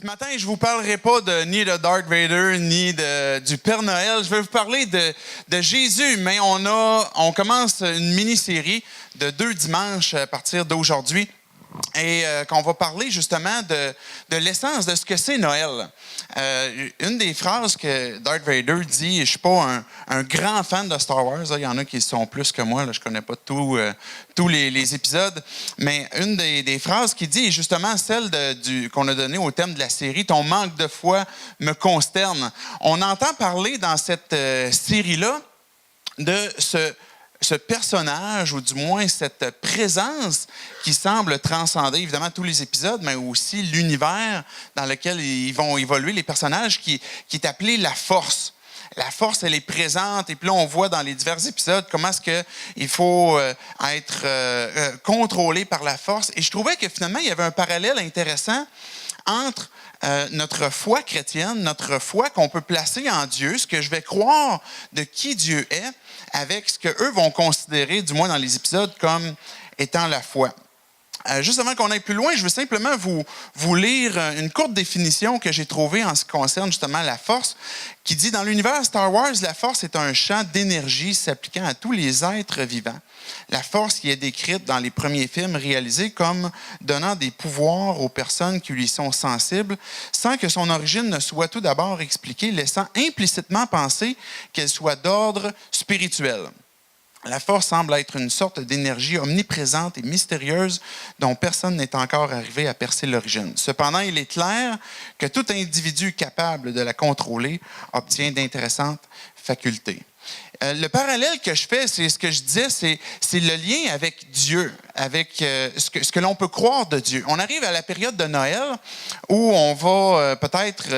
Ce matin, je ne vous parlerai pas ni de Darth Vader, ni du Père Noël. Je vais vous parler de Jésus, mais on commence une mini-série de 2 dimanches à partir d'aujourd'hui. Et qu'on va parler justement de l'essence de ce que c'est Noël. Une des phrases que Darth Vader dit, je ne suis pas un grand fan de Star Wars, il y en a qui sont plus que moi, là, je ne connais pas tous les épisodes, mais une des phrases qu'il dit est justement celle qu'on a donnée au thème de la série, « Ton manque de foi me consterne ». On entend parler dans cette série-là de ce personnage, ou du moins cette présence qui semble transcender évidemment tous les épisodes, mais aussi l'univers dans lequel ils vont évoluer les personnages, qui est appelé la Force. La Force, elle est présente, et puis là, on voit dans les divers épisodes comment est-ce qu'il faut être contrôlé par la Force. Et je trouvais que finalement, il y avait un parallèle intéressant entre notre foi chrétienne, notre foi qu'on peut placer en Dieu, ce que je vais croire de qui Dieu est, avec ce qu'eux vont considérer, du moins dans les épisodes, comme étant la foi. Juste avant qu'on aille plus loin, je veux simplement vous lire une courte définition que j'ai trouvée en ce qui concerne justement la force, qui dit « Dans l'univers Star Wars, la force est un champ d'énergie s'appliquant à tous les êtres vivants. La force qui est décrite dans les premiers films réalisés comme donnant des pouvoirs aux personnes qui lui sont sensibles, sans que son origine ne soit tout d'abord expliquée, laissant implicitement penser qu'elle soit d'ordre spirituel. » La force semble être une sorte d'énergie omniprésente et mystérieuse dont personne n'est encore arrivé à percer l'origine. Cependant, il est clair que tout individu capable de la contrôler obtient d'intéressantes facultés. Le parallèle que je fais, c'est ce que je disais, c'est le lien avec Dieu, avec ce que l'on peut croire de Dieu. On arrive à la période de Noël où on va peut-être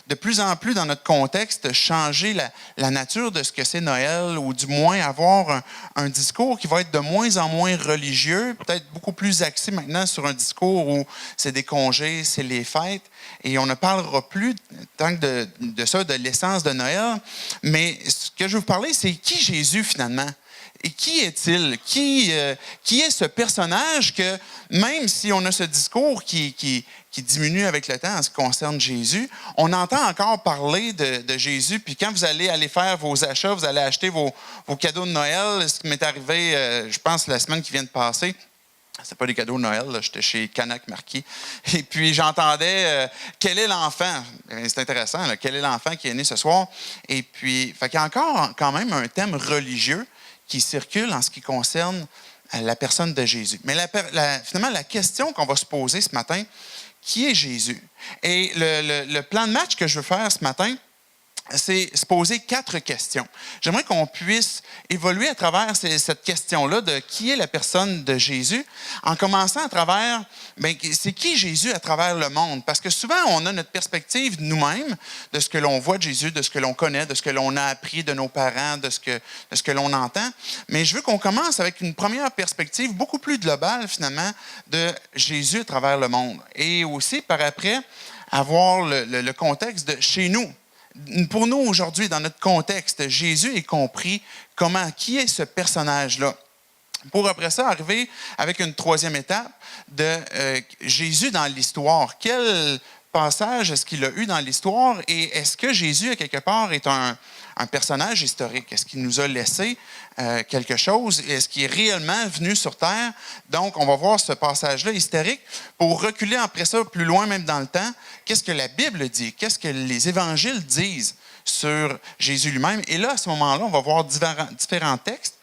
de plus en plus dans notre contexte changer la nature de ce que c'est Noël, ou du moins avoir un discours qui va être de moins en moins religieux, peut-être beaucoup plus axé maintenant sur un discours où c'est des congés, c'est les fêtes, et on ne parlera plus tant que de ça, de l'essence de Noël. Mais ce que je veux vous parler, c'est qui Jésus finalement? Et qui est-il? Qui est ce personnage que, même si on a ce discours qui diminue avec le temps en ce qui concerne Jésus, on entend encore parler de Jésus. Puis quand vous allez faire vos achats, vous allez acheter vos cadeaux de Noël, ce qui m'est arrivé, je pense, la semaine qui vient de passer. C'était pas des cadeaux de Noël, j'étais chez Canac Marquis. Et puis j'entendais quel est l'enfant? C'est intéressant, là, quel est l'enfant qui est né ce soir? Et puis, il y a encore quand même un thème religieux qui circule en ce qui concerne la personne de Jésus. Mais finalement, la question qu'on va se poser ce matin, qui est Jésus? Et le plan de match que je veux faire ce matin, c'est se poser 4 questions. J'aimerais qu'on puisse évoluer à travers cette question-là de qui est la personne de Jésus, en commençant à travers, c'est qui Jésus à travers le monde? Parce que souvent, on a notre perspective de nous-mêmes, de ce que l'on voit de Jésus, de ce que l'on connaît, de ce que l'on a appris de nos parents, de ce que l'on entend. Mais je veux qu'on commence avec une première perspective beaucoup plus globale, finalement, de Jésus à travers le monde. Et aussi, par après, avoir le contexte de chez nous. Pour nous, aujourd'hui, dans notre contexte, Jésus est compris qui est ce personnage-là. Pour après ça, arriver avec une 3e étape de Jésus dans l'histoire. Quel passage est-ce qu'il a eu dans l'histoire, et est-ce que Jésus, à quelque part, est un personnage historique? Est-ce qu'il nous a laissé quelque chose? Est-ce qu'il est réellement venu sur Terre? Donc, on va voir ce passage-là historique pour reculer après ça plus loin, même dans le temps. Qu'est-ce que la Bible dit? Qu'est-ce que les évangiles disent sur Jésus lui-même? Et là, à ce moment-là, on va voir différents textes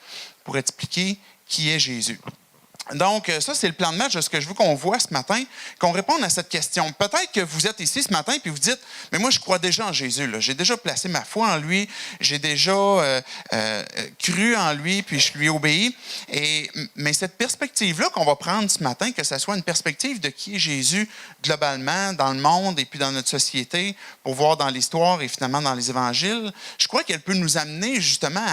pour expliquer qui est Jésus. Donc, ça, c'est le plan de match de ce que je veux qu'on voit ce matin, qu'on réponde à cette question. Peut-être que vous êtes ici ce matin et vous dites « Mais moi, je crois déjà en Jésus. Là. J'ai déjà placé ma foi en lui. J'ai déjà cru en lui, puis je lui obéis. » Mais cette perspective-là qu'on va prendre ce matin, que ce soit une perspective de qui est Jésus globalement dans le monde et puis dans notre société, pour voir dans l'histoire et finalement dans les évangiles, je crois qu'elle peut nous amener justement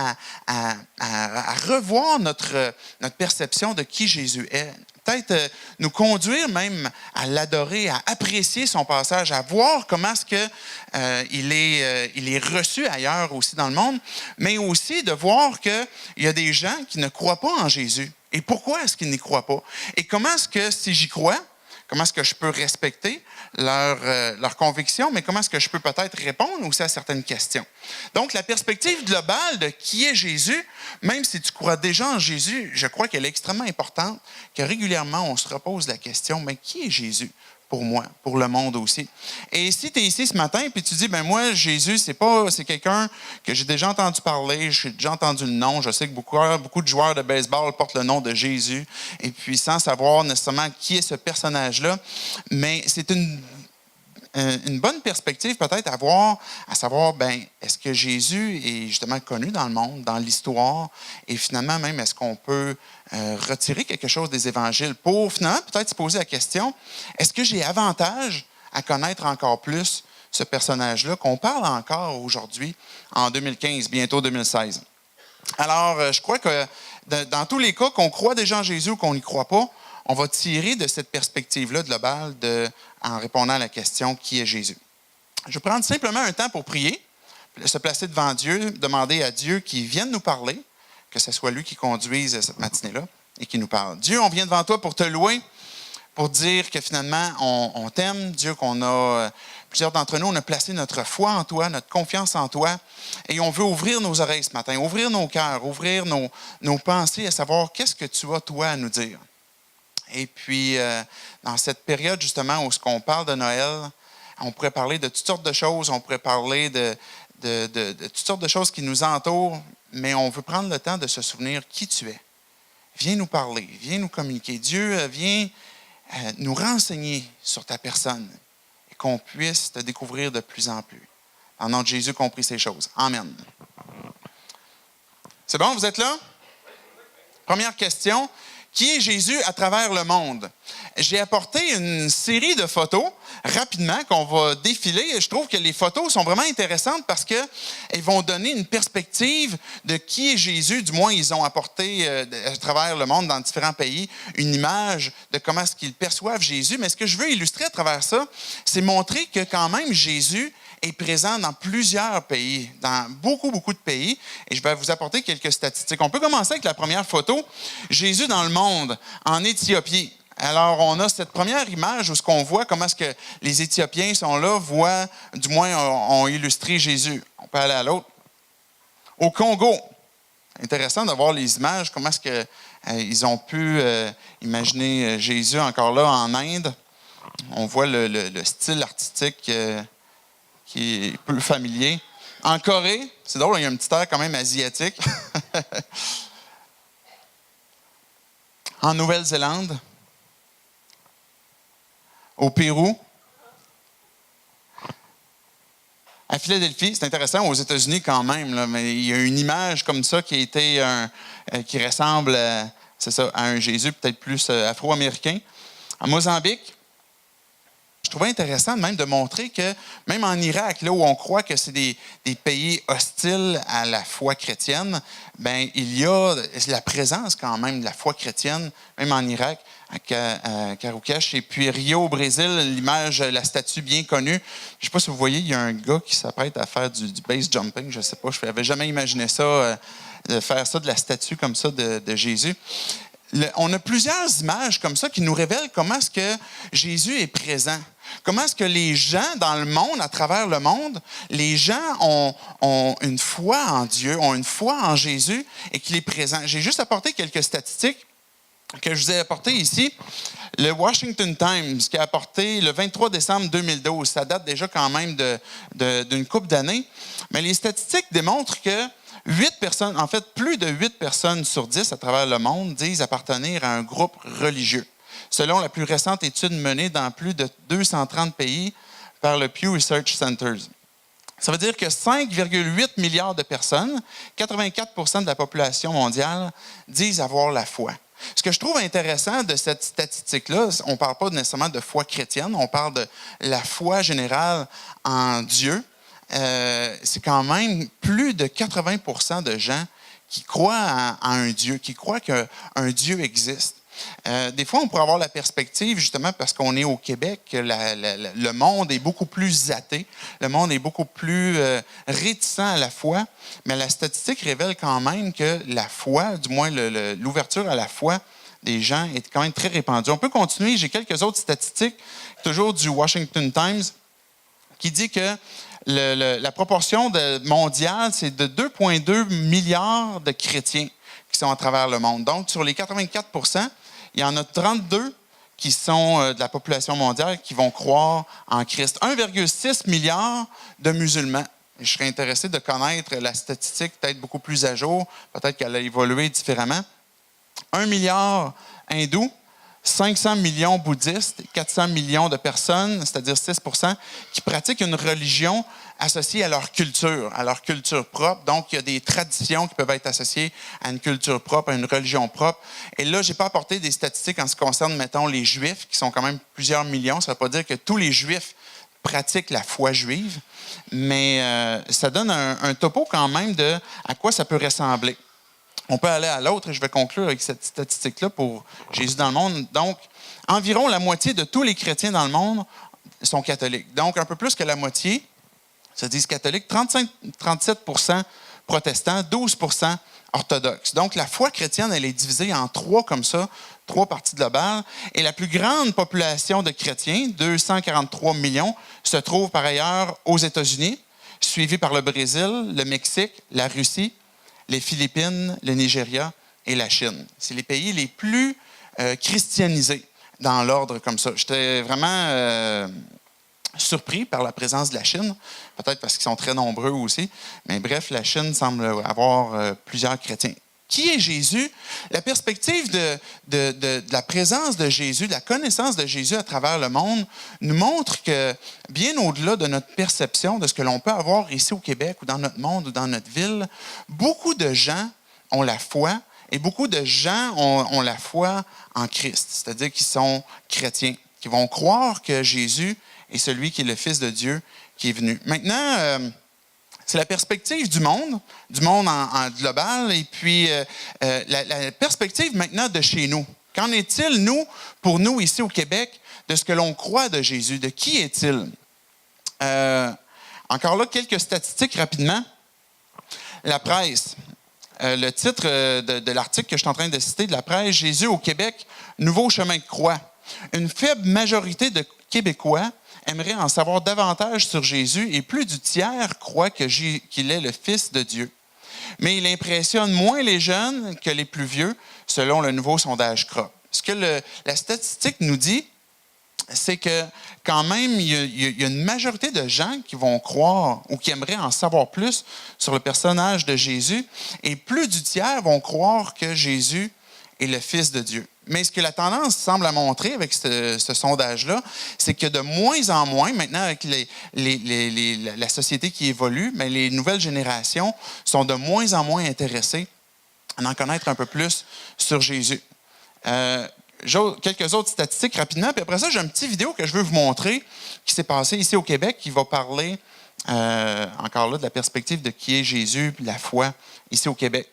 à revoir notre perception de qui Jésus est. Peut-être nous conduire même à l'adorer, à apprécier son passage, à voir comment est-ce qu'il est reçu ailleurs aussi dans le monde, mais aussi de voir qu'il y a des gens qui ne croient pas en Jésus. Et pourquoi est-ce qu'ils n'y croient pas? Et comment est-ce que si j'y crois, comment est-ce que je peux respecter leurs convictions, mais comment est-ce que je peux peut-être répondre aussi à certaines questions. Donc, la perspective globale de qui est Jésus, même si tu crois déjà en Jésus, je crois qu'elle est extrêmement importante, que régulièrement, on se repose la question, mais qui est Jésus? Pour moi, pour le monde aussi. Et si tu es ici ce matin et tu dis, ben moi, Jésus, c'est quelqu'un que j'ai déjà entendu parler, j'ai déjà entendu le nom, je sais que beaucoup de joueurs de baseball portent le nom de Jésus, et puis sans savoir nécessairement qui est ce personnage-là, mais c'est une bonne perspective peut-être à savoir, ben, est-ce que Jésus est justement connu dans le monde, dans l'histoire, et finalement même, est-ce qu'on peut retirer quelque chose des évangiles pour finalement peut-être se poser la question, est-ce que j'ai avantage à connaître encore plus ce personnage-là qu'on parle encore aujourd'hui en 2015, bientôt 2016? Alors, je crois que dans tous les cas, qu'on croit déjà en Jésus ou qu'on n'y croit pas, on va tirer de cette perspective-là globale en répondant à la question « Qui est Jésus? » Je vais prendre simplement un temps pour prier, se placer devant Dieu, demander à Dieu qu'il vienne nous parler, que ce soit lui qui conduise cette matinée-là et qui nous parle. Dieu, on vient devant toi pour te louer, pour dire que finalement, on t'aime. Dieu, plusieurs d'entre nous, on a placé notre foi en toi, notre confiance en toi, et on veut ouvrir nos oreilles ce matin, ouvrir nos cœurs, ouvrir nos pensées, à savoir qu'est-ce que tu as, toi, à nous dire. Et puis, dans cette période, justement, où on parle de Noël, on pourrait parler de toutes sortes de choses, on pourrait parler de toutes sortes de choses qui nous entourent, mais on veut prendre le temps de se souvenir qui tu es. Viens nous parler, viens nous communiquer. Dieu vient nous renseigner sur ta personne et qu'on puisse te découvrir de plus en plus. En nom de Jésus, compris ces choses. Amen. C'est bon, vous êtes là? Première question. Qui est Jésus à travers le monde? J'ai apporté une série de photos rapidement qu'on va défiler. Et je trouve que les photos sont vraiment intéressantes parce qu'elles vont donner une perspective de qui est Jésus. Du moins, ils ont apporté à travers le monde, dans différents pays, une image de comment est-ce qu'ils perçoivent Jésus. Mais ce que je veux illustrer à travers ça, c'est montrer que quand même Jésus est présent dans plusieurs pays, dans beaucoup, beaucoup de pays. Et je vais vous apporter quelques statistiques. On peut commencer avec la première photo. Jésus dans le monde, en Éthiopie. Alors, on a cette première image où ce qu'on voit, comment est-ce que les Éthiopiens sont là, du moins, ont illustré Jésus. On peut aller à l'autre. Au Congo. Intéressant de voir les images, comment est-ce qu'ils ont pu imaginer Jésus encore là en Inde. On voit le style artistique qui est peu familier. En Corée, c'est drôle, il y a un petit air quand même asiatique. En Nouvelle-Zélande. Au Pérou. À Philadelphie, c'est intéressant, aux États-Unis quand même, là, mais il y a une image comme ça qui ressemble à un Jésus peut-être plus afro-américain. En Mozambique, je trouvais intéressant même de montrer que même en Irak, là où on croit que c'est des pays hostiles à la foi chrétienne, ben il y a la présence quand même de la foi chrétienne, même en Irak, à Caroucache. Et puis Rio, au Brésil, l'image, la statue bien connue. Je ne sais pas si vous voyez, il y a un gars qui s'apprête à faire du base jumping. Je ne sais pas, je n'avais jamais imaginé ça, de faire ça de la statue comme ça de Jésus. On a plusieurs images comme ça qui nous révèlent comment est-ce que Jésus est présent. Comment est-ce que les gens dans le monde, à travers le monde, les gens ont une foi en Dieu, ont une foi en Jésus et qu'il est présent. J'ai juste apporté quelques statistiques que je vous ai apportées ici. Le Washington Times qui a apporté le 23 décembre 2012, ça date déjà quand même d'une couple d'années, mais les statistiques démontrent que 8 personnes, en fait, plus de 8 personnes sur 10 à travers le monde disent appartenir à un groupe religieux. Selon la plus récente étude menée dans plus de 230 pays par le Pew Research Center. Ça veut dire que 5,8 milliards de personnes, 84% de la population mondiale, disent avoir la foi. Ce que je trouve intéressant de cette statistique-là, on ne parle pas nécessairement de foi chrétienne, on parle de la foi générale en Dieu. C'est quand même plus de 80% de gens qui croient en un Dieu, qui croient qu'un Dieu existe. Des fois, on pourrait avoir la perspective, justement, parce qu'on est au Québec, que le monde est beaucoup plus athée, le monde est beaucoup plus réticent à la foi, mais la statistique révèle quand même que la foi, du moins l'ouverture à la foi, des gens est quand même très répandu. On peut continuer. J'ai quelques autres statistiques, toujours du Washington Times, qui dit que la proportion mondiale, c'est de 2,2 milliards de chrétiens qui sont à travers le monde. Donc, sur les 84 %, il y en a 32 qui sont de la population mondiale qui vont croire en Christ. 1,6 milliard de musulmans. Je serais intéressé de connaître la statistique peut-être beaucoup plus à jour, peut-être qu'elle a évolué différemment. 1 milliard hindous, 500 millions bouddhistes, 400 millions de personnes, c'est-à-dire 6 % qui pratiquent une religion associée à leur culture propre. Donc, il y a des traditions qui peuvent être associées à une culture propre, à une religion propre. Et là, je n'ai pas apporté des statistiques en ce qui concerne, mettons, les Juifs, qui sont quand même plusieurs millions. Ça ne veut pas dire que tous les Juifs pratiquent la foi juive, mais ça donne un topo quand même de à quoi ça peut ressembler. On peut aller à l'autre et je vais conclure avec cette statistique-là pour Jésus dans le monde. Donc, environ la moitié de tous les chrétiens dans le monde sont catholiques. Donc, un peu plus que la moitié se disent catholiques, 37 % protestants, 12 % orthodoxes. Donc, la foi chrétienne, elle est divisée en trois comme ça, trois parties globales. Et la plus grande population de chrétiens, 243 millions, se trouve par ailleurs aux États-Unis, suivie par le Brésil, le Mexique, la Russie, les Philippines, le Nigeria et la Chine. C'est les pays les plus christianisés dans l'ordre comme ça. J'étais vraiment surpris par la présence de la Chine, peut-être parce qu'ils sont très nombreux aussi, mais bref, la Chine semble avoir plusieurs chrétiens. Qui est Jésus? La perspective de la présence de Jésus, de la connaissance de Jésus à travers le monde, nous montre que bien au-delà de notre perception, de ce que l'on peut avoir ici au Québec ou dans notre monde ou dans notre ville, beaucoup de gens ont la foi et beaucoup de gens ont la foi en Christ, c'est-à-dire qu'ils sont chrétiens, qui vont croire que Jésus est celui qui est le Fils de Dieu qui est venu. Maintenant, c'est la perspective du monde en global, et puis la perspective maintenant de chez nous. Qu'en est-il, pour nous, ici au Québec, de ce que l'on croit de Jésus? De qui est-il? Encore là, quelques statistiques rapidement. La presse. Le titre de l'article que je suis en train de citer de la presse, « Jésus au Québec, nouveau chemin de croix ». Une faible majorité de Québécois aimerait en savoir davantage sur Jésus et plus du tiers croient qu'il est le Fils de Dieu. Mais il impressionne moins les jeunes que les plus vieux, selon le nouveau sondage CROP. Ce que la statistique nous dit, c'est que quand même, il y a une majorité de gens qui vont croire ou qui aimeraient en savoir plus sur le personnage de Jésus, et plus du tiers vont croire que Jésus est le Fils de Dieu. Mais ce que la tendance semble à montrer avec ce sondage-là, c'est que de moins en moins, maintenant avec la société qui évolue, mais les nouvelles générations sont de moins en moins intéressées à en connaître un peu plus sur Jésus. Quelques autres statistiques rapidement, puis après ça, j'ai une petite vidéo que je veux vous montrer qui s'est passée ici au Québec, qui va parler encore là de la perspective de qui est Jésus et la foi ici au Québec.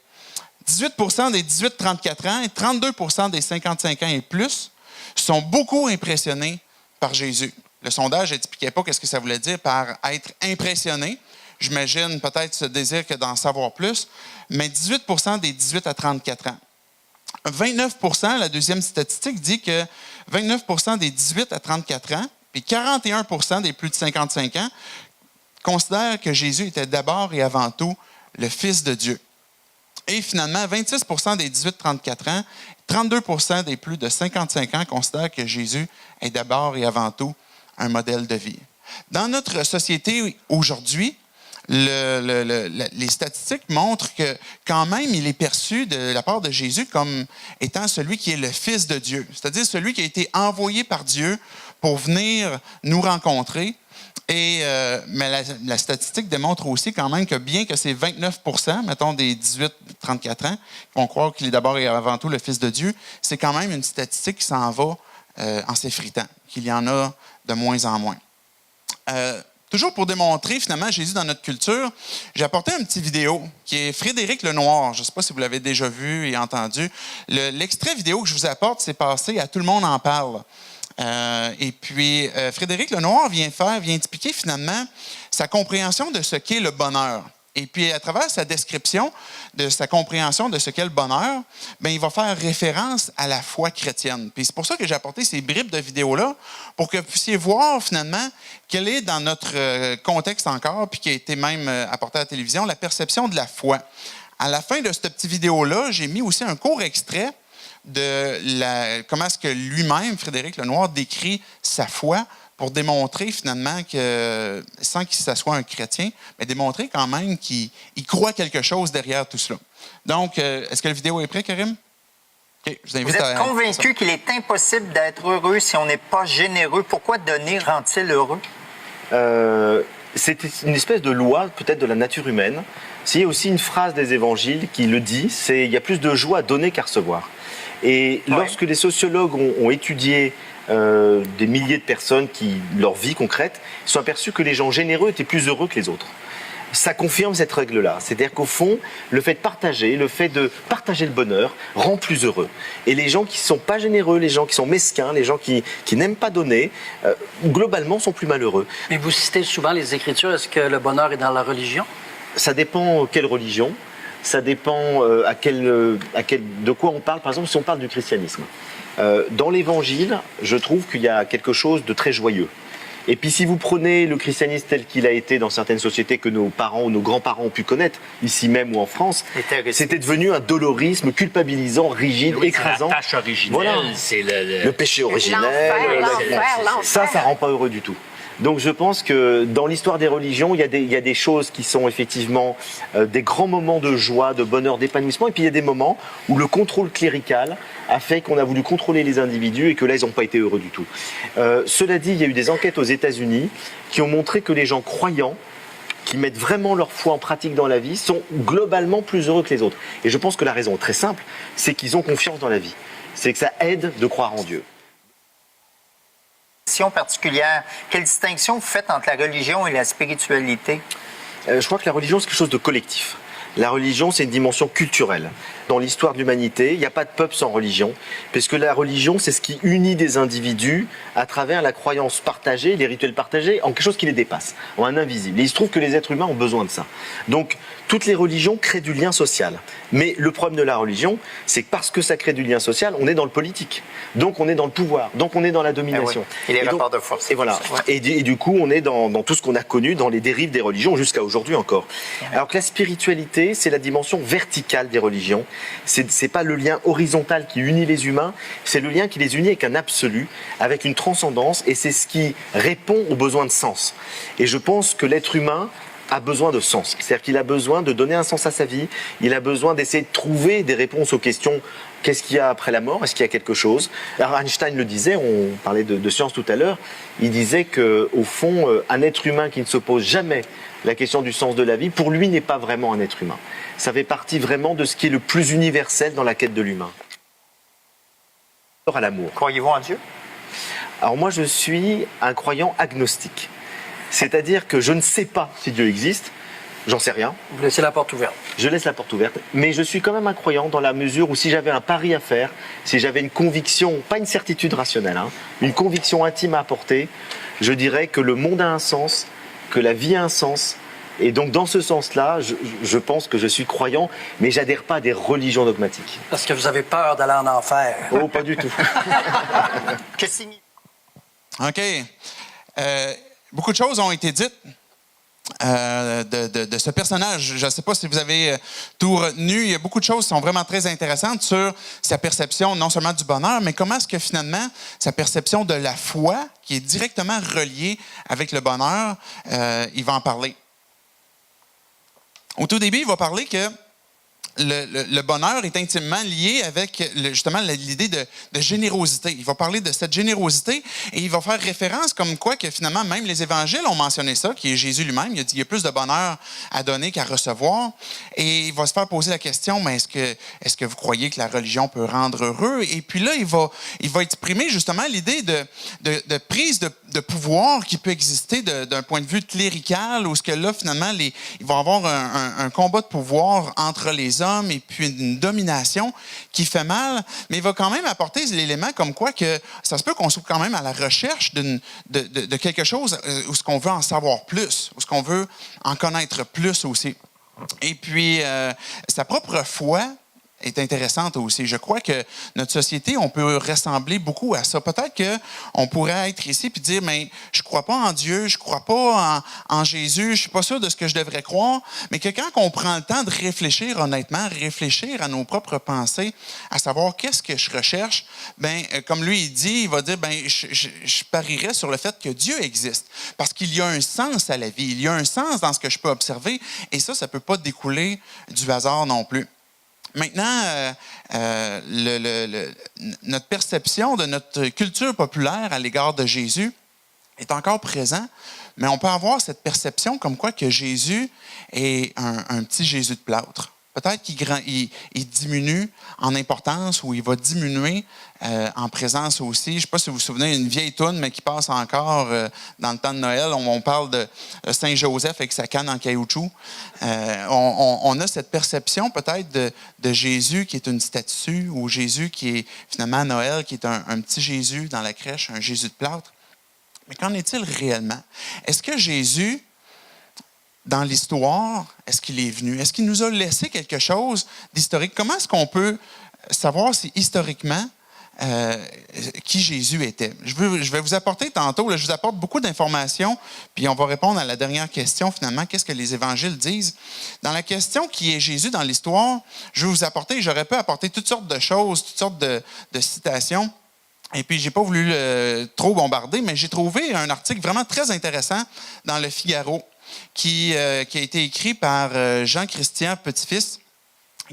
18 % des 18-34 ans et 32 % des 55 ans et plus sont beaucoup impressionnés par Jésus. Le sondage n'expliquait pas ce que ça voulait dire par être impressionné. J'imagine peut-être ce désir que d'en savoir plus, mais 18 % des 18 à 34 ans. 29 %, la deuxième statistique dit que 29 % des 18 à 34 ans, puis 41 % des plus de 55 ans, considèrent que Jésus était d'abord et avant tout le Fils de Dieu. Et finalement, 26 % des 18-34 ans, 32 % des plus de 55 ans considèrent que Jésus est d'abord et avant tout un modèle de vie. Dans notre société aujourd'hui, les statistiques montrent que quand même, il est perçu de la part de Jésus comme étant celui qui est le Fils de Dieu, c'est-à-dire celui qui a été envoyé par Dieu pour venir nous rencontrer. Mais la statistique démontre aussi quand même que bien que c'est 29 %, mettons des 18-34 ans, qui vont croire qu'il est d'abord et avant tout le Fils de Dieu, c'est quand même une statistique qui s'en va en s'effritant, qu'il y en a de moins en moins. Toujours pour démontrer finalement Jésus dans notre culture, j'ai apporté une petite vidéo qui est Frédéric Lenoir. Je ne sais pas si vous l'avez déjà vu et entendu. L'extrait vidéo que je vous apporte, c'est passé à Tout le monde en parle. Et puis, Frédéric Lenoir vient expliquer finalement sa compréhension de ce qu'est le bonheur. Et puis, à travers sa description de sa compréhension de ce qu'est le bonheur, bien, il va faire référence à la foi chrétienne. Puis c'est pour ça que j'ai apporté ces bribes de vidéos-là, pour que vous puissiez voir, finalement, quelle est, dans notre contexte encore, puis qui a été même apporté à la télévision, la perception de la foi. À la fin de cette petite vidéo-là, j'ai mis aussi un court extrait de comment est-ce que lui-même, Frédéric Lenoir, décrit sa foi, pour démontrer finalement que, sans qu'il soit un chrétien, mais démontrer quand même qu'il croit quelque chose derrière tout cela. Donc, est-ce que la vidéo est prête, Karim? Okay, je vous invite vous êtes convaincu qu'il est impossible d'être heureux si on n'est pas généreux. Pourquoi donner rend-il heureux? C'est une espèce de loi, peut-être, de la nature humaine. Il y a aussi une phrase des évangiles qui le dit, c'est « il y a plus de joie à donner qu'à recevoir ». Et lorsque les sociologues ont étudié des milliers de personnes leur vie concrète, ils se sont aperçus que les gens généreux étaient plus heureux que les autres. Ça confirme cette règle-là. C'est-à-dire qu'au fond, le fait de partager le bonheur rend plus heureux. Et les gens qui ne sont pas généreux, les gens qui sont mesquins, les gens qui n'aiment pas donner, globalement sont plus malheureux. Mais vous citez souvent les Écritures. Est-ce que le bonheur est dans la religion? Ça dépend quelle religion. Ça dépend de quoi on parle. Par exemple, si on parle du christianisme. Dans l'Évangile, je trouve qu'il y a quelque chose de très joyeux. Et puis si vous prenez le christianisme tel qu'il a été dans certaines sociétés que nos parents ou nos grands-parents ont pu connaître, ici même ou en France, c'était devenu un dolorisme culpabilisant, rigide, écrasant. La tâche originelle, voilà. C'est le péché originel. L'enfer. Ça rend pas heureux du tout. Donc je pense que dans l'histoire des religions, il y a des choses qui sont effectivement des grands moments de joie, de bonheur, d'épanouissement. Et puis il y a des moments où le contrôle clérical a fait qu'on a voulu contrôler les individus et que là, ils n'ont pas été heureux du tout. Cela dit, il y a eu des enquêtes aux États-Unis qui ont montré que les gens croyants, qui mettent vraiment leur foi en pratique dans la vie, sont globalement plus heureux que les autres. Et je pense que la raison est très simple, c'est qu'ils ont confiance dans la vie. C'est que ça aide de croire en Dieu. Particulière. Quelle distinction vous faites entre la religion et la spiritualité? Je crois que la religion, c'est quelque chose de collectif. La religion, c'est une dimension culturelle. Dans l'histoire de l'humanité, il n'y a pas de peuple sans religion, puisque la religion, c'est ce qui unit des individus à travers la croyance partagée, les rituels partagés, en quelque chose qui les dépasse, en un invisible. Et il se trouve que les êtres humains ont besoin de ça. Donc, toutes les religions créent du lien social. Mais le problème de la religion, c'est que parce que ça crée du lien social, on est dans le politique. Donc, on est dans le pouvoir. Donc, on est dans la domination. Et les rapports de force. Et voilà. Et du coup, on est dans tout ce qu'on a connu dans les dérives des religions, jusqu'à aujourd'hui encore. Alors que la spiritualité, c'est la dimension verticale des religions. C'est pas le lien horizontal qui unit les humains, c'est le lien qui les unit avec un absolu, avec une transcendance, et c'est ce qui répond aux besoins de sens. Et je pense que l'être humain a besoin de sens. C'est-à-dire qu'il a besoin de donner un sens à sa vie, il a besoin d'essayer de trouver des réponses aux questions. Qu'est-ce qu'il y a après la mort? Est-ce qu'il y a quelque chose? Alors Einstein le disait, on parlait de science tout à l'heure, il disait qu'au fond, un être humain qui ne se pose jamais la question du sens de la vie, pour lui, n'est pas vraiment un être humain. Ça fait partie vraiment de ce qui est le plus universel dans la quête de l'humain. À l'amour. Croyez-vous en Dieu? Alors moi, je suis un croyant agnostique. C'est-à-dire que je ne sais pas si Dieu existe, j'en sais rien. Vous laissez la porte ouverte. Je laisse la porte ouverte, mais je suis quand même un croyant dans la mesure où si j'avais un pari à faire, si j'avais une conviction, pas une certitude rationnelle, une conviction intime à apporter, je dirais que le monde a un sens, que la vie a un sens. Et donc, dans ce sens-là, je pense que je suis croyant, mais j'adhère pas à des religions dogmatiques. Parce que vous avez peur d'aller en enfer. Oh, pas du tout. Que signifie? OK. Beaucoup de choses ont été dites de ce personnage. Je ne sais pas si vous avez tout retenu. Il y a beaucoup de choses qui sont vraiment très intéressantes sur sa perception, non seulement du bonheur, mais comment est-ce que finalement, sa perception de la foi, qui est directement reliée avec le bonheur, il va en parler. Au tout début, il va parler que le bonheur est intimement lié avec justement l'idée de générosité. Il va parler de cette générosité et il va faire référence comme quoi que finalement même les évangiles ont mentionné ça, qui est Jésus lui-même. Il a dit qu'il y a plus de bonheur à donner qu'à recevoir. Et il va se faire poser la question, mais est-ce que vous croyez que la religion peut rendre heureux? Et puis là, il va exprimer justement l'idée de prise de pouvoir qui peut exister d'un point de vue clérical, où ce que là, finalement, il va y avoir un combat de pouvoir entre les hommes et puis une domination qui fait mal, mais il va quand même apporter l'élément comme quoi que ça se peut qu'on soit quand même à la recherche de quelque chose où ce qu'on veut en savoir plus, où ce qu'on veut en connaître plus aussi. Et puis, sa propre foi est intéressante aussi. Je crois que notre société, on peut ressembler beaucoup à ça. Peut-être qu'on pourrait être ici et dire, mais je ne crois pas en Dieu, je ne crois pas en Jésus, je ne suis pas sûr de ce que je devrais croire, mais que quand on prend le temps de réfléchir honnêtement, réfléchir à nos propres pensées, à savoir qu'est-ce que je recherche, ben, comme lui il dit, il va dire, ben, je parierais sur le fait que Dieu existe, parce qu'il y a un sens à la vie, il y a un sens dans ce que je peux observer, et ça ne peut pas découler du hasard non plus. Maintenant, notre perception de notre culture populaire à l'égard de Jésus est encore présente, mais on peut avoir cette perception comme quoi que Jésus est un petit Jésus de plâtre. Peut-être qu'il diminue en importance ou il va diminuer en présence aussi. Je ne sais pas si vous vous souvenez d'une vieille toune, mais qui passe encore dans le temps de Noël. On parle de Saint-Joseph avec sa canne en caoutchouc. On a cette perception peut-être de Jésus qui est une statue ou Jésus qui est finalement à Noël, qui est un petit Jésus dans la crèche, un Jésus de plâtre. Mais qu'en est-il réellement? Est-ce que Jésus, dans l'histoire, est-ce qu'il est venu? Est-ce qu'il nous a laissé quelque chose d'historique? Comment est-ce qu'on peut savoir si historiquement qui Jésus était? Je vais vous apporter tantôt, je vous apporte beaucoup d'informations, puis on va répondre à la dernière question finalement, qu'est-ce que les évangiles disent? Dans la question qui est Jésus dans l'histoire, j'aurais pu apporter toutes sortes de choses, toutes sortes de citations. Et puis, je n'ai pas voulu trop bombarder, mais j'ai trouvé un article vraiment très intéressant dans le Figaro qui a été écrit par Jean-Christian Petit-Fils,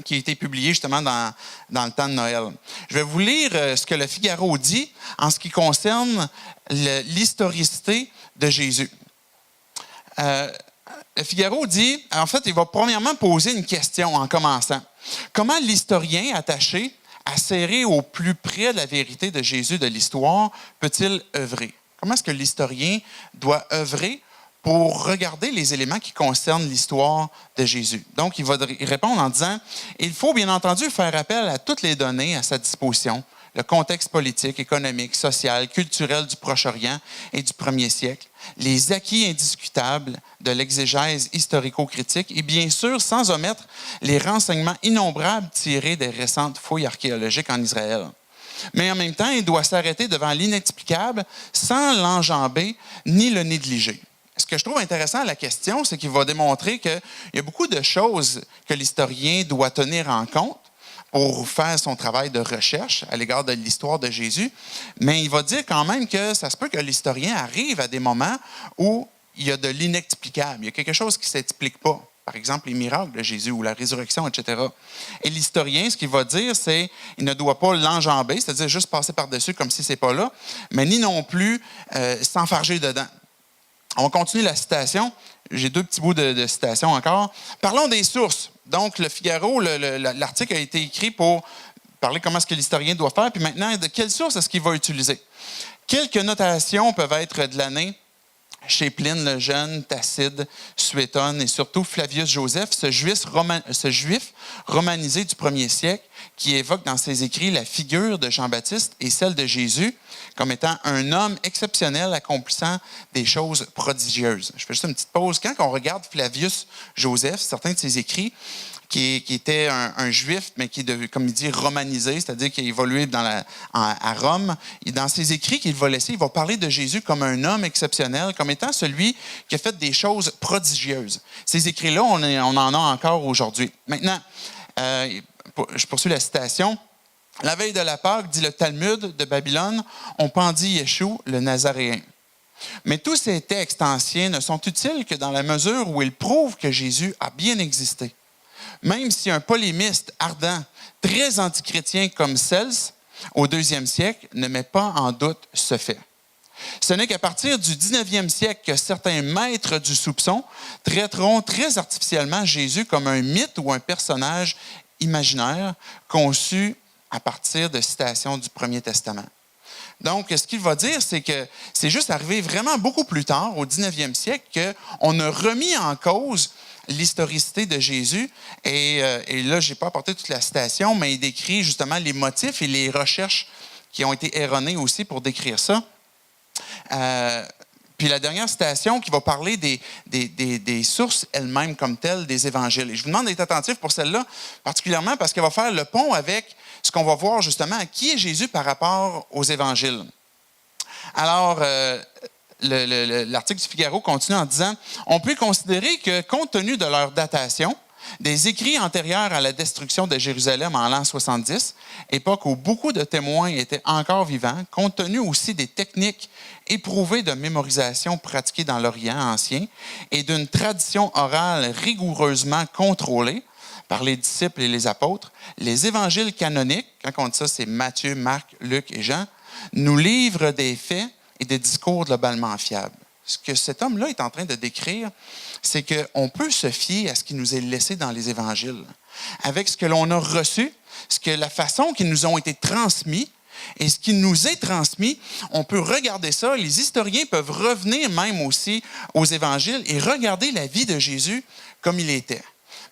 qui a été publié justement dans le temps de Noël. Je vais vous lire ce que le Figaro dit en ce qui concerne l'historicité de Jésus. Le Figaro dit, en fait, il va premièrement poser une question en commençant. Comment l'historien attaché à serrer au plus près de la vérité de Jésus de l'histoire peut-il œuvrer? Comment est-ce que l'historien doit œuvrer pour regarder les éléments qui concernent l'histoire de Jésus? Donc, il va répondre en disant, il faut bien entendu faire appel à toutes les données à sa disposition, le contexte politique, économique, social, culturel du Proche-Orient et du premier siècle, les acquis indiscutables de l'exégèse historico-critique et bien sûr, sans omettre, les renseignements innombrables tirés des récentes fouilles archéologiques en Israël. Mais en même temps, il doit s'arrêter devant l'inexplicable sans l'enjamber ni le négliger. Ce que je trouve intéressant à la question, c'est qu'il va démontrer qu'il y a beaucoup de choses que l'historien doit tenir en compte pour faire son travail de recherche à l'égard de l'histoire de Jésus, mais il va dire quand même que ça se peut que l'historien arrive à des moments où il y a de l'inexplicable, il y a quelque chose qui ne s'explique pas. Par exemple, les miracles de Jésus ou la résurrection, etc. Et l'historien, ce qu'il va dire, c'est qu'il ne doit pas l'enjamber, c'est-à-dire juste passer par-dessus comme si ce n'est pas là, mais ni non plus s'enfarger dedans. On va continuer la citation. J'ai deux petits bouts de citation encore. Parlons des sources. Donc, le Figaro, l'article a été écrit pour parler comment est-ce que l'historien doit faire. Puis maintenant, de quelle source est-ce qu'il va utiliser? Quelques notations peuvent être de l'année chez Pline le Jeune, Tacite, Suétone et surtout Flavius Joseph, ce juif romanisé du premier siècle qui évoque dans ses écrits la figure de Jean-Baptiste et celle de Jésus comme étant un homme exceptionnel accomplissant des choses prodigieuses. Je fais juste une petite pause. Quand on regarde Flavius Joseph, certains de ses écrits, qui était un juif, mais qui est, comme il dit, romanisé, c'est-à-dire qui a évolué à Rome. Et dans ses écrits qu'il va laisser, il va parler de Jésus comme un homme exceptionnel, comme étant celui qui a fait des choses prodigieuses. Ces écrits-là, on en a encore aujourd'hui. Maintenant, je poursuis la citation. La veille de la Pâque, dit le Talmud de Babylone, on pendit Yeshua, le Nazaréen. Mais tous ces textes anciens ne sont utiles que dans la mesure où ils prouvent que Jésus a bien existé. Même si un polémiste ardent, très antichrétien comme Cels, au IIe siècle, ne met pas en doute ce fait. Ce n'est qu'à partir du 19e siècle que certains maîtres du soupçon traiteront très artificiellement Jésus comme un mythe ou un personnage imaginaire conçu à partir de citations du Premier Testament. Donc, ce qu'il va dire, c'est que c'est juste arrivé vraiment beaucoup plus tard, au 19e siècle, qu'on a remis en cause l'historicité de Jésus. Et là, je n'ai pas apporté toute la citation, mais il décrit justement les motifs et les recherches qui ont été erronées aussi pour décrire ça. Puis la dernière citation qui va parler des sources elles-mêmes comme telles des évangiles. Et je vous demande d'être attentif pour celle-là, particulièrement parce qu'elle va faire le pont avec ce qu'on va voir justement, qui est Jésus par rapport aux évangiles. Alors, l'article du Figaro continue en disant « On peut considérer que, compte tenu de leur datation, des écrits antérieurs à la destruction de Jérusalem en l'an 70, époque où beaucoup de témoins étaient encore vivants, compte tenu aussi des techniques éprouvées de mémorisation pratiquées dans l'Orient ancien et d'une tradition orale rigoureusement contrôlée par les disciples et les apôtres, les évangiles canoniques, quand on dit ça, c'est Matthieu, Marc, Luc et Jean, nous livrent des faits et des discours globalement fiables. » Ce que cet homme-là est en train de décrire, c'est qu'on peut se fier à ce qui nous est laissé dans les évangiles. Avec ce que l'on a reçu, la façon qu'ils nous ont été transmis, et ce qui nous est transmis, on peut regarder ça. Les historiens peuvent revenir même aussi aux évangiles et regarder la vie de Jésus comme il était.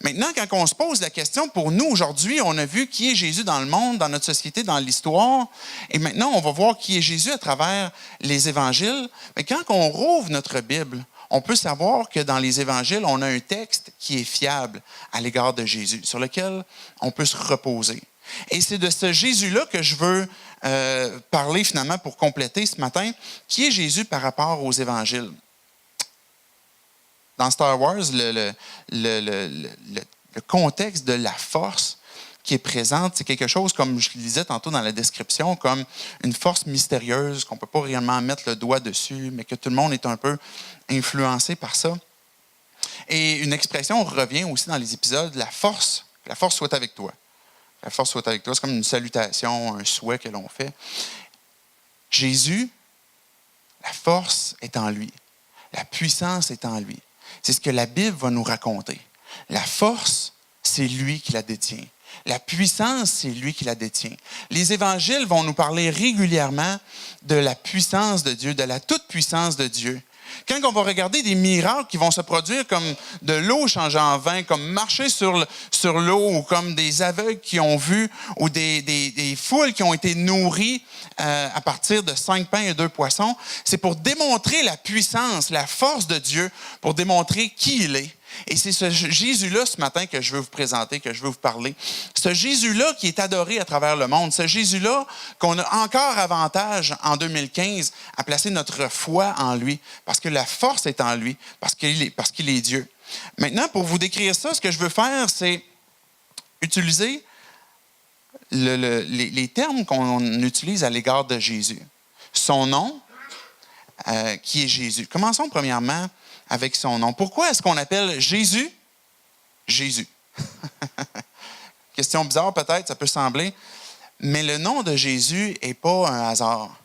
Maintenant, quand on se pose la question, pour nous, aujourd'hui, on a vu qui est Jésus dans le monde, dans notre société, dans l'histoire. Et maintenant, on va voir qui est Jésus à travers les évangiles. Mais quand on rouvre notre Bible, on peut savoir que dans les évangiles, on a un texte qui est fiable à l'égard de Jésus, sur lequel on peut se reposer. Et c'est de ce Jésus-là que je veux parler finalement pour compléter ce matin. Qui est Jésus par rapport aux évangiles? Dans Star Wars, le contexte de la force qui est présente, c'est quelque chose, comme je le disais tantôt dans la description, comme une force mystérieuse qu'on ne peut pas réellement mettre le doigt dessus, mais que tout le monde est un peu influencé par ça. Et une expression revient aussi dans les épisodes, la force soit avec toi. La force soit avec toi, c'est comme une salutation, un souhait que l'on fait. Jésus, la force est en lui. La puissance est en lui. C'est ce que la Bible va nous raconter. La force, c'est lui qui la détient. La puissance, c'est lui qui la détient. Les évangiles vont nous parler régulièrement de la puissance de Dieu, de la toute-puissance de Dieu. Quand on va regarder des miracles qui vont se produire comme de l'eau changée en vin, comme marcher sur l'eau, ou comme des aveugles qui ont vu, ou des foules qui ont été nourries à partir de 5 pains et 2 poissons, c'est pour démontrer la puissance, la force de Dieu, pour démontrer qui il est. Et c'est ce Jésus-là ce matin que je veux vous présenter, que je veux vous parler. Ce Jésus-là qui est adoré à travers le monde, ce Jésus-là qu'on a encore avantage en 2015 à placer notre foi en lui, parce que la force est en lui, parce qu'il est Dieu. Maintenant, pour vous décrire ça, ce que je veux faire, c'est utiliser les termes qu'on utilise à l'égard de Jésus. Son nom, qui est Jésus. Commençons premièrement avec son nom. Pourquoi est-ce qu'on appelle Jésus Jésus? Question bizarre peut-être, ça peut sembler, mais le nom de Jésus n'est pas un hasard.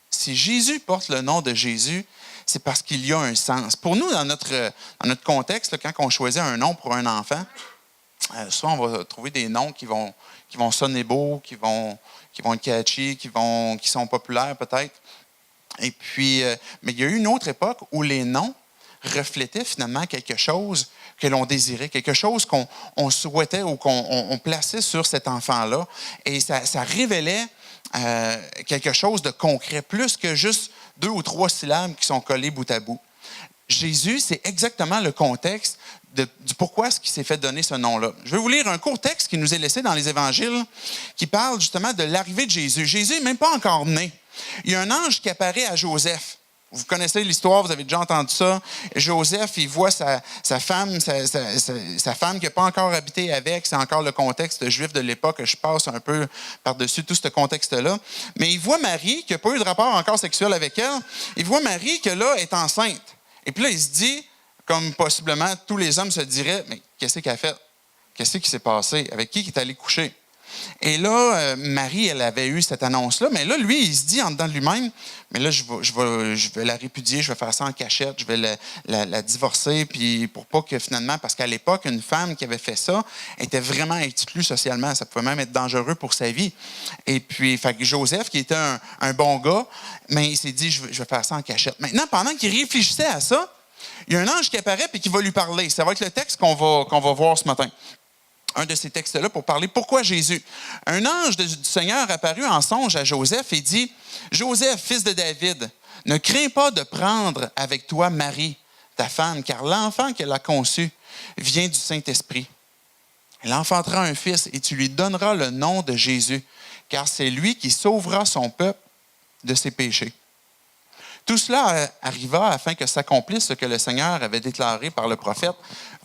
Si Jésus porte le nom de Jésus, c'est parce qu'il y a un sens. Pour nous, dans notre contexte, là, quand on choisit un nom pour un enfant, souvent on va trouver des noms qui vont sonner beau, qui vont être catchy, qui sont populaires peut-être. Et puis, mais il y a eu une autre époque où les noms reflétaient finalement quelque chose que l'on désirait, quelque chose qu'on souhaitait ou qu'on plaçait sur cet enfant-là. Et ça révélait quelque chose de concret, plus que juste 2 ou 3 syllabes qui sont collées bout à bout. Jésus, c'est exactement le contexte du pourquoi est-ce qu'il s'est fait donner ce nom-là. Je vais vous lire un court texte qui nous est laissé dans les évangiles qui parle justement de l'arrivée de Jésus. Jésus n'est même pas encore né. Il y a un ange qui apparaît à Joseph. Vous connaissez l'histoire, vous avez déjà entendu ça. Joseph, il voit sa femme, sa femme qui n'a pas encore habité avec. C'est encore le contexte juif de l'époque. Je passe un peu par-dessus tout ce contexte-là. Mais il voit Marie, qui n'a pas eu de rapport encore sexuel avec elle. Il voit Marie, que là, est enceinte. Et puis là, il se dit, comme possiblement tous les hommes se diraient, mais qu'est-ce qu'elle a fait? Qu'est-ce qui s'est passé? Avec qui il est allé coucher? Et là, Marie, elle avait eu cette annonce-là, mais là, lui, il se dit en dedans de lui-même, mais là, je vais la répudier, je vais faire ça en cachette, je vais la divorcer, puis pour pas que finalement, parce qu'à l'époque, une femme qui avait fait ça était vraiment exclue socialement, ça pouvait même être dangereux pour sa vie. Et puis, fait que Joseph, qui était un bon gars, mais il s'est dit, je vais faire ça en cachette. Maintenant, pendant qu'il réfléchissait à ça, il y a un ange qui apparaît et qui va lui parler. Ça va être le texte qu'on va voir ce matin. Un de ces textes-là pour parler pourquoi Jésus. Un ange du Seigneur apparut en songe à Joseph et dit « Joseph, fils de David, Ne crains pas de prendre avec toi Marie, ta femme, car l'enfant qu'elle a conçu vient du Saint-Esprit. Elle enfantera un fils et tu lui donneras le nom de Jésus, car c'est lui qui sauvera son peuple de ses péchés. Tout cela arriva afin que s'accomplisse ce que le Seigneur avait déclaré par le prophète.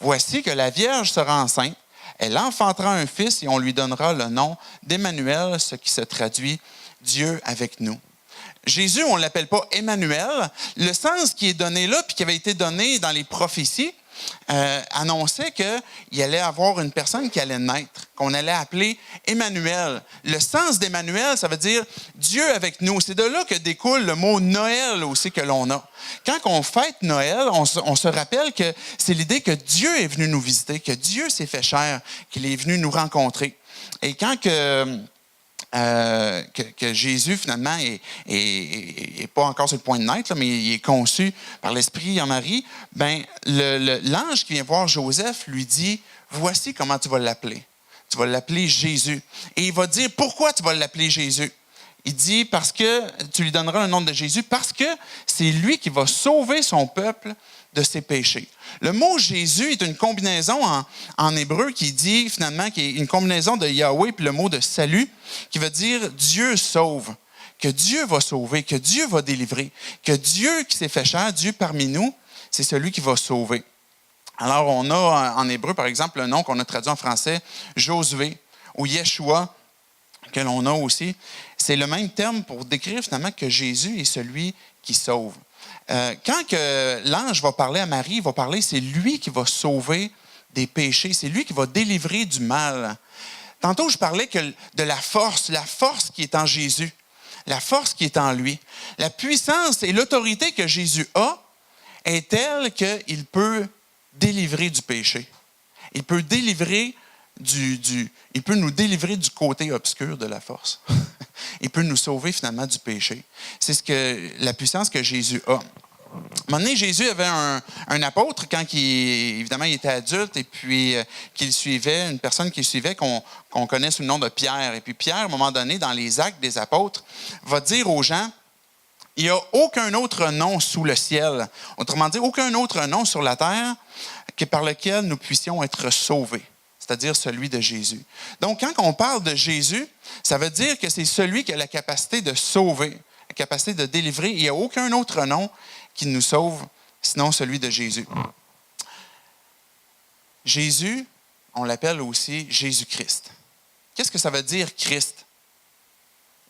Voici que la Vierge sera enceinte, elle enfantera un fils et on lui donnera le nom d'Emmanuel, ce qui se traduit Dieu avec nous. Jésus, on ne l'appelle pas Emmanuel. Le sens qui est donné là, puis qui avait été donné dans les prophéties, annonçait qu'il allait avoir une personne qui allait naître, qu'on allait appeler Emmanuel. Le sens d'Emmanuel, ça veut dire Dieu avec nous. C'est de là que découle le mot Noël aussi que l'on a. Quand on fête Noël, on se rappelle que c'est l'idée que Dieu est venu nous visiter, que Dieu s'est fait chair, qu'il est venu nous rencontrer. Et quand que Jésus, finalement, est pas encore sur le point de naître, là, mais il est conçu par l'Esprit en Marie, ben, l'ange qui vient voir Joseph lui dit, voici comment tu vas l'appeler. Tu vas l'appeler Jésus. Et il va dire, pourquoi tu vas l'appeler Jésus? Il dit, parce que tu lui donneras le nom de Jésus, parce que c'est lui qui va sauver son peuple de ses péchés. Le mot Jésus est une combinaison en hébreu qui dit finalement, qui est une combinaison de Yahweh puis le mot de salut, qui veut dire Dieu sauve, que Dieu va sauver, que Dieu va délivrer, que Dieu qui s'est fait chair, Dieu parmi nous, c'est celui qui va sauver. Alors, on a en hébreu, par exemple, le nom qu'on a traduit en français, Josué, ou Yeshua, que l'on a aussi. C'est le même terme pour décrire finalement que Jésus est celui qui sauve. Quand que l'ange va parler à Marie, il va parler, c'est lui qui va sauver des péchés, c'est lui qui va délivrer du mal. Tantôt, je parlais de la force qui est en Jésus, la force qui est en lui. La puissance et l'autorité que Jésus a est telle qu'il peut délivrer du péché. Il peut délivrer il peut nous délivrer du côté obscur de la force. Il peut nous sauver finalement du péché. C'est la puissance que Jésus a. À un moment donné, Jésus avait un apôtre quand évidemment, il était adulte et puis qu'il suivait, une personne qu'il suivait qu'on connaît sous le nom de Pierre. Et puis Pierre, à un moment donné, dans les Actes des apôtres, va dire aux gens, il n'y a aucun autre nom sous le ciel. Autrement dit, aucun autre nom sur la terre par lequel nous puissions être sauvés. C'est-à-dire celui de Jésus. Donc, quand on parle de Jésus, ça veut dire que c'est celui qui a la capacité de sauver, la capacité de délivrer. Il n'y a aucun autre nom qui nous sauve, sinon celui de Jésus. Jésus, on l'appelle aussi Jésus-Christ. Qu'est-ce que ça veut dire Christ?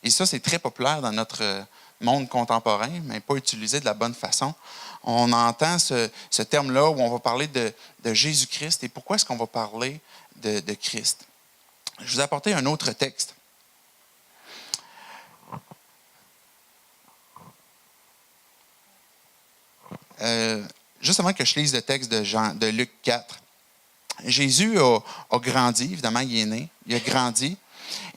Et ça, c'est très populaire dans notre monde contemporain, mais pas utilisé de la bonne façon. On entend ce terme-là où on va parler de Jésus-Christ. Et pourquoi est-ce qu'on va parler de Christ? Je vous ai apporté un autre texte. Juste avant que je lise le texte de Luc 4. Jésus a grandi, évidemment, il est né, il a grandi.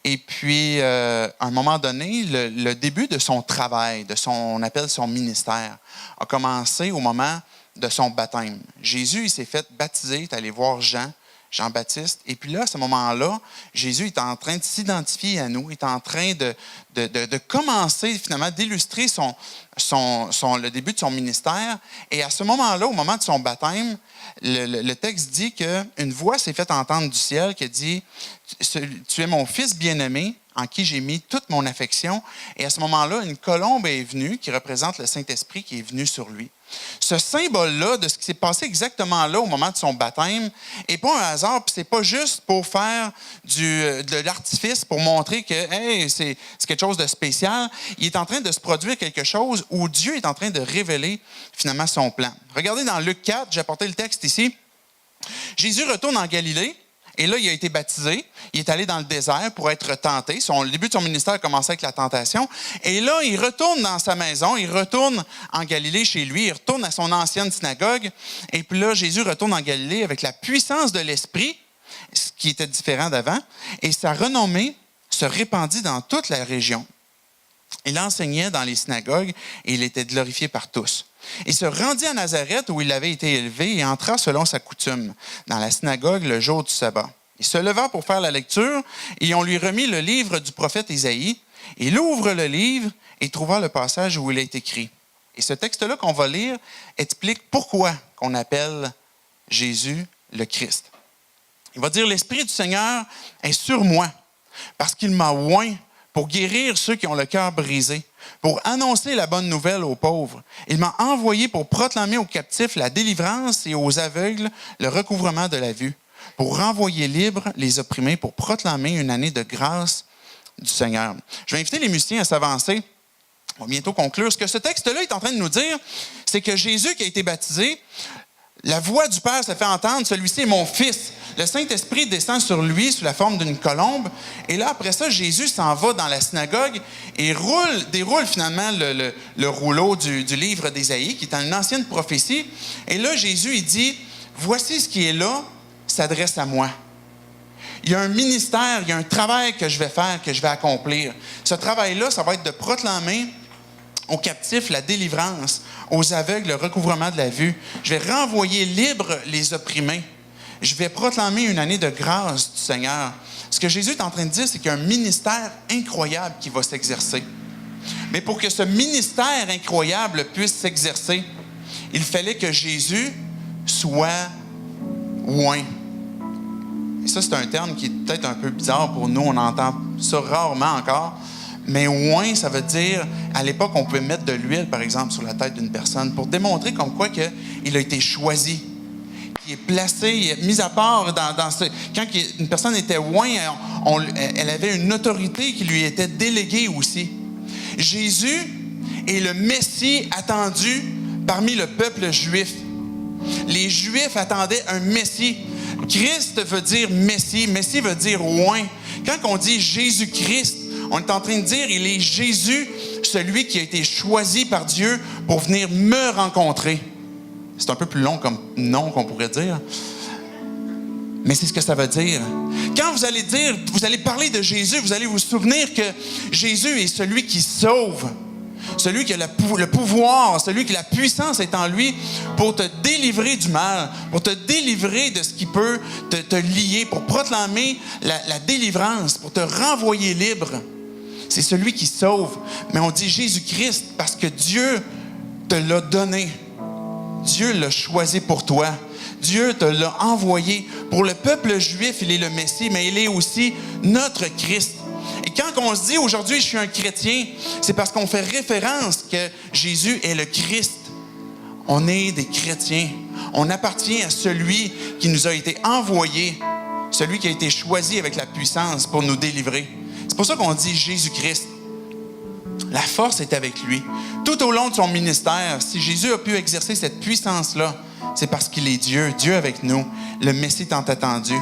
Et puis, à un moment donné, le début de son travail, on appelle son ministère, a commencé au moment de son baptême. Jésus, il s'est fait baptiser, il est allé voir Jean-Baptiste. Et puis là, à ce moment-là, Jésus est en train de s'identifier à nous, il est en train de commencer finalement d'illustrer le début de son ministère. Et à ce moment-là, au moment de son baptême, le texte dit qu'une voix s'est faite entendre du ciel qui a dit « Tu es mon fils bien-aimé, en qui j'ai mis toute mon affection. » Et à ce moment-là, une colombe est venue qui représente le Saint-Esprit qui est venu sur lui. Ce symbole-là, de ce qui s'est passé exactement là au moment de son baptême, n'est pas un hasard, puis c'est pas juste pour faire de l'artifice, pour montrer que hey, c'est quelque chose de spécial. Il est en train de se produire quelque chose où Dieu est en train de révéler finalement son plan. Regardez dans Luc 4, j'ai apporté le texte ici. Jésus retourne en Galilée. Et là, il a été baptisé. Il est allé dans le désert pour être tenté. Le début de son ministère a commencé avec la tentation. Et là, il retourne dans sa maison. Il retourne en Galilée chez lui. Il retourne à son ancienne synagogue. Et puis là, Jésus retourne en Galilée avec la puissance de l'Esprit, ce qui était différent d'avant. Et sa renommée se répandit dans toute la région. Il enseignait dans les synagogues et il était glorifié par tous. Il se rendit à Nazareth où il avait été élevé et entra selon sa coutume dans la synagogue le jour du sabbat. Il se leva pour faire la lecture et on lui remit le livre du prophète Isaïe. Il ouvre le livre et trouva le passage où il est écrit Et ce texte-là qu'on va lire explique pourquoi on appelle Jésus le Christ. Il va dire, « L'Esprit du Seigneur est sur moi, parce qu'il m'a oint pour guérir ceux qui ont le cœur brisé, pour annoncer la bonne nouvelle aux pauvres. Il m'a envoyé pour proclamer aux captifs la délivrance et aux aveugles le recouvrement de la vue, pour renvoyer libres les opprimés, pour proclamer une année de grâce du Seigneur. » Je vais inviter les musiciens à s'avancer. On va bientôt conclure. Ce que ce texte-là est en train de nous dire, c'est que Jésus qui a été baptisé, la voix du Père se fait entendre, celui-ci est mon Fils. Le Saint-Esprit descend sur lui sous la forme d'une colombe. Et là, après ça, Jésus s'en va dans la synagogue et déroule finalement le rouleau du livre d'Ésaïe, qui est une ancienne prophétie. Et là, Jésus, il dit, « Voici ce qui est là, s'adresse à moi. » Il y a un ministère, il y a un travail que je vais faire, que je vais accomplir. Ce travail-là, ça va être de proclamer aux captifs la délivrance, aux aveugles le recouvrement de la vue. Je vais renvoyer libres les opprimés. Je vais proclamer une année de grâce du Seigneur. Ce que Jésus est en train de dire, c'est qu'il y a un ministère incroyable qui va s'exercer. Mais pour que ce ministère incroyable puisse s'exercer, il fallait que Jésus soit oint. Et ça, c'est un terme qui est peut-être un peu bizarre pour nous. On entend ça rarement encore. Mais oint, ça veut dire, à l'époque, on pouvait mettre de l'huile, par exemple, sur la tête d'une personne pour démontrer comme quoi qu'il a été choisi. Qui est placé, mis à part quand une personne était oint, elle avait une autorité qui lui était déléguée aussi. Jésus est le Messie attendu parmi le peuple juif. Les Juifs attendaient un Messie. Christ veut dire Messie. Messie veut dire oint. Quand on dit Jésus-Christ, on est en train de dire, il est Jésus, celui qui a été choisi par Dieu pour venir me rencontrer. C'est un peu plus long comme nom qu'on pourrait dire. Mais c'est ce que ça veut dire. Quand vous allez parler de Jésus, vous allez vous souvenir que Jésus est celui qui sauve, celui qui a le pouvoir, celui qui a la puissance est en lui pour te délivrer du mal, pour te délivrer de ce qui peut te lier, pour proclamer la délivrance, pour te renvoyer libre. C'est celui qui sauve. Mais on dit Jésus-Christ parce que Dieu te l'a donné. Dieu l'a choisi pour toi. Dieu te l'a envoyé. Pour le peuple juif, il est le Messie, mais il est aussi notre Christ. Et quand on se dit aujourd'hui, je suis un chrétien, c'est parce qu'on fait référence que Jésus est le Christ. On est des chrétiens. On appartient à celui qui nous a été envoyé, celui qui a été choisi avec la puissance pour nous délivrer. C'est pour ça qu'on dit Jésus-Christ. La force est avec lui. Tout au long de son ministère, si Jésus a pu exercer cette puissance-là, c'est parce qu'il est Dieu, Dieu avec nous, le Messie tant attendu.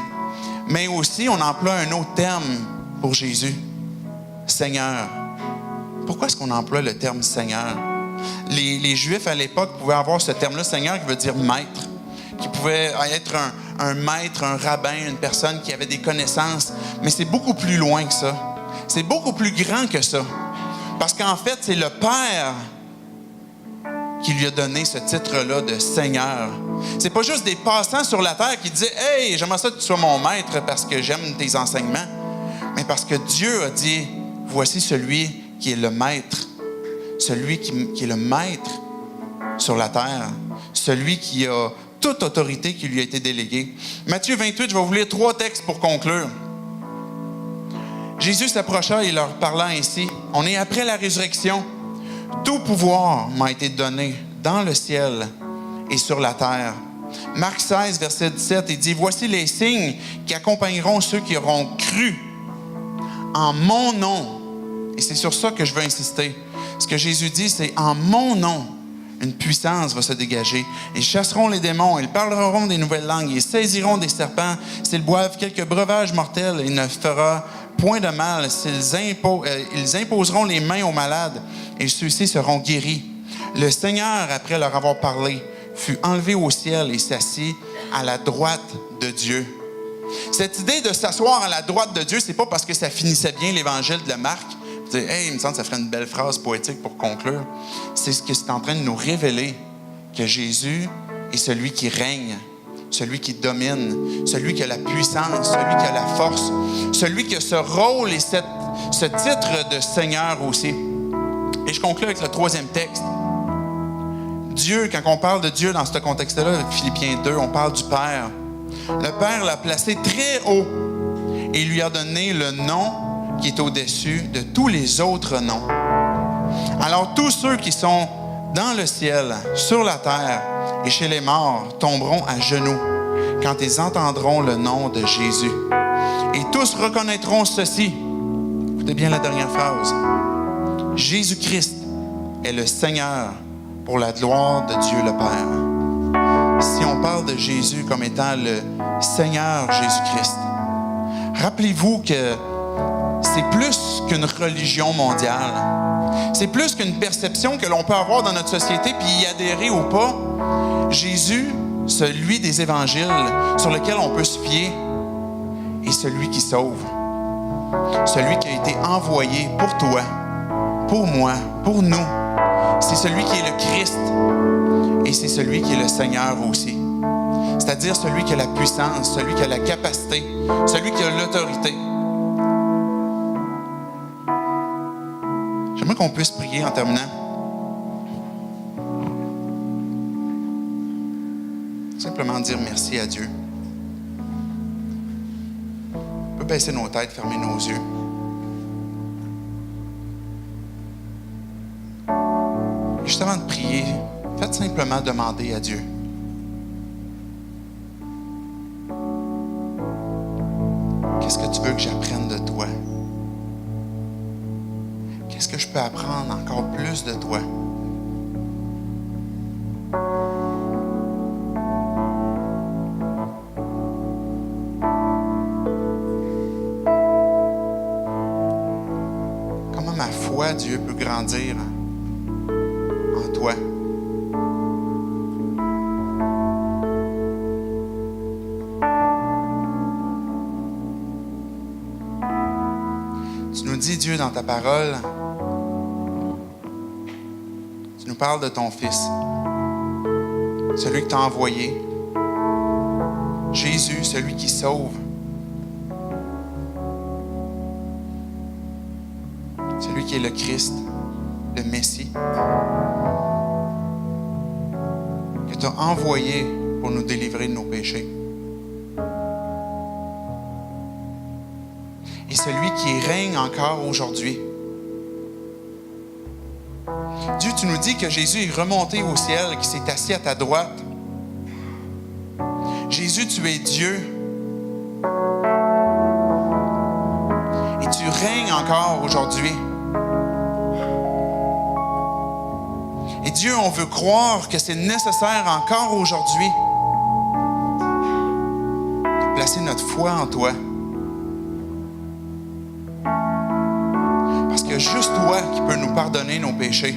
Mais aussi, on emploie un autre terme pour Jésus, Seigneur. Pourquoi est-ce qu'on emploie le terme Seigneur? Les Juifs à l'époque pouvaient avoir ce terme-là, Seigneur, qui veut dire maître, qui pouvait être un maître, un rabbin, une personne qui avait des connaissances. Mais c'est beaucoup plus loin que ça. C'est beaucoup plus grand que ça. Parce qu'en fait, c'est le Père qui lui a donné ce titre-là de Seigneur. C'est pas juste des passants sur la terre qui disaient « Hey, j'aimerais ça que tu sois mon maître parce que j'aime tes enseignements. » Mais parce que Dieu a dit « Voici celui qui est le maître, celui qui est le maître sur la terre, celui qui a toute autorité qui lui a été déléguée. » Matthieu 28, je vais vous lire 3 textes pour conclure. Jésus s'approcha et leur parla ainsi. On est après la résurrection. Tout pouvoir m'a été donné dans le ciel et sur la terre. Marc 16, verset 17, il dit, voici les signes qui accompagneront ceux qui auront cru en mon nom. Et c'est sur ça que je veux insister. Ce que Jésus dit, c'est en mon nom, une puissance va se dégager. Ils chasseront les démons, ils parleront des nouvelles langues, ils saisiront des serpents. S'ils boivent quelques breuvages mortels, il ne fera point de mal. Ils imposeront les mains aux malades et ceux-ci seront guéris. Le Seigneur, après leur avoir parlé, fut enlevé au ciel et s'assit à la droite de Dieu. Cette idée de s'asseoir à la droite de Dieu, c'est pas parce que ça finissait bien l'évangile de Marc. Vous dites, hey, il me semble que ça ferait une belle phrase poétique pour conclure. C'est ce que c'est en train de nous révéler, que Jésus est celui qui règne, celui qui domine, celui qui a la puissance, celui qui a la force, celui qui a ce rôle et ce titre de Seigneur aussi. Et je conclue avec le 3e texte. Dieu, quand on parle de Dieu dans ce contexte-là, Philippiens 2, on parle du Père. Le Père l'a placé très haut et lui a donné le nom qui est au-dessus de tous les autres noms. Alors tous ceux qui sont dans le ciel, sur la terre et chez les morts tomberont à genoux quand ils entendront le nom de Jésus. Et tous reconnaîtront ceci. Écoutez bien la dernière phrase. Jésus-Christ est le Seigneur pour la gloire de Dieu le Père. Si on parle de Jésus comme étant le Seigneur Jésus-Christ, rappelez-vous que c'est plus qu'une religion mondiale. C'est plus qu'une perception que l'on peut avoir dans notre société puis y adhérer ou pas. Jésus, celui des évangiles sur lequel on peut se fier, est celui qui sauve. Celui qui a été envoyé pour toi, pour moi, pour nous. C'est celui qui est le Christ et c'est celui qui est le Seigneur aussi. C'est-à-dire celui qui a la puissance, celui qui a la capacité, celui qui a l'autorité. J'aimerais qu'on puisse prier en terminant. Simplement dire merci à Dieu. On peut baisser nos têtes, fermer nos yeux. Et juste avant de prier, faites simplement demander à Dieu. Qu'est-ce que tu veux que j'apprenne de toi? Qu'est-ce que je peux apprendre encore plus de toi? Comment ma foi, Dieu, peut grandir en toi? Tu nous dis, Dieu, dans ta parole, tu nous parles de ton Fils, celui que tu as envoyé, Jésus, celui qui sauve, celui qui est le Christ, le Messie, que tu as envoyé pour nous délivrer de nos péchés. Et celui qui règne encore aujourd'hui. Dieu, tu nous dis que Jésus est remonté au ciel, qu'il s'est assis à ta droite. Jésus, tu es Dieu. Et tu règnes encore aujourd'hui. Et Dieu, on veut croire que c'est nécessaire encore aujourd'hui de placer notre foi en toi. Parce que juste toi qui peux nous pardonner nos péchés.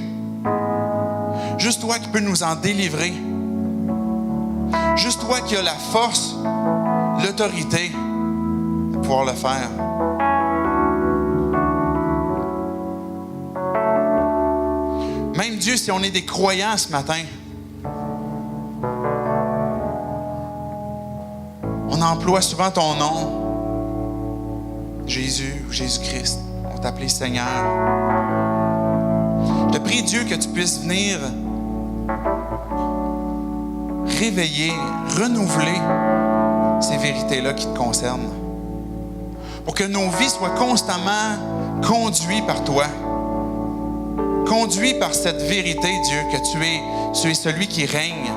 Juste toi qui peux nous en délivrer. Juste toi qui as la force, l'autorité de pouvoir le faire. Même Dieu, si on est des croyants ce matin, on emploie souvent ton nom, Jésus ou Jésus-Christ. On t'appelle Seigneur. Je te prie, Dieu, que tu puisses venir réveiller, renouveler ces vérités-là qui te concernent. Pour que nos vies soient constamment conduites par toi. Conduites par cette vérité, Dieu, que tu es celui qui règne.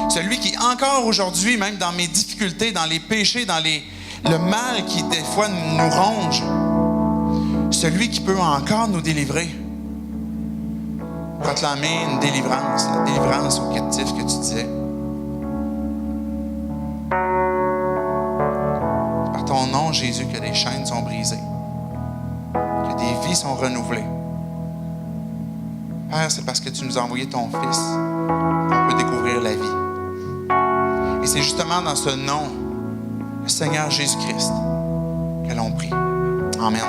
Celui qui, encore aujourd'hui, même dans mes difficultés, dans les péchés, dans le mal qui, des fois, nous ronge, celui qui peut encore nous délivrer. Proclamer une délivrance, la délivrance aux captifs que tu disais. C'est par ton nom, Jésus, que des chaînes sont brisées, que des vies sont renouvelées. Père, c'est parce que tu nous as envoyé ton Fils qu'on peut découvrir la vie. Et c'est justement dans ce nom, le Seigneur Jésus-Christ, que l'on prie. Amen.